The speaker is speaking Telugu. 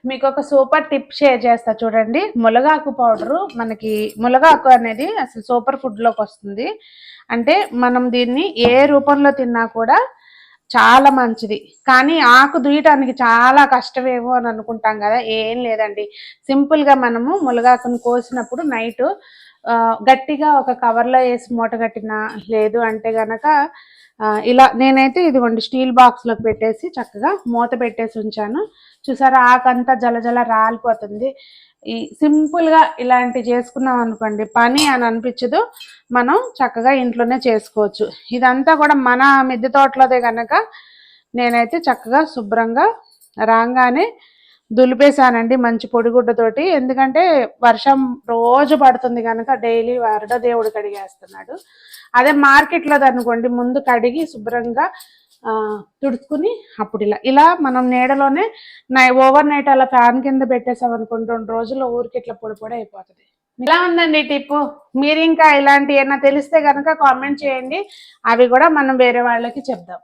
మీకు ఒక సూపర్ టిప్ షేర్ చేస్తా చూడండి. ములగాకు పౌడరు, మనకి ములగాకు అనేది అసలు సూపర్ ఫుడ్లోకి వస్తుంది. అంటే మనం దీన్ని ఏ రూపంలో తిన్నా కూడా చాలా మంచిది. కానీ ఆకు దుయ్యటానికి చాలా కష్టమేమో అని అనుకుంటాం కదా, ఏం లేదండి. సింపుల్గా మనము ములగాకును కోసినప్పుడు నైట్ గట్టిగా ఒక కవర్లో వేసి మూట కట్టినా, లేదు అంటే గనక ఇలా నేనైతే ఇదిగోండి స్టీల్ బాక్స్లోకి పెట్టేసి చక్కగా మూత పెట్టేసి ఉంచాను. చూసారా, ఆకంతా జలజల రాలిపోతుంది. ఈ సింపుల్గా ఇలాంటి చేసుకున్నాం అనుకోండి, పని అని అనిపించదు. మనం చక్కగా ఇంట్లోనే చేసుకోవచ్చు. ఇదంతా కూడా మన మిద్దె తోటలోదే కనుక నేనైతే చక్కగా శుభ్రంగా రాగానే దులిపేశానండి మంచి పొడిగుడ్డతోటి. ఎందుకంటే వర్షం రోజు పడుతుంది కనుక డైలీ వరద దేవుడు కడిగేస్తున్నాడు. అదే మార్కెట్లో అనుకోండి ముందు కడిగి శుభ్రంగా తుడుచుకుని అప్పుడు ఇలా మనం నీడలోనే ఓవర్ నైట్ అలా ఫ్యాన్ కింద పెట్టేసాం అనుకోండి, 2 రోజుల్లో ఊరికి ఇట్లా పొడి పొడి అయిపోతుంది. ఇలా ఉందండి టిప్పు. మీరు ఇంకా ఇలాంటి ఏమైనా తెలిస్తే కనుక కామెంట్ చేయండి, అవి కూడా మనం వేరే వాళ్ళకి చెప్దాం.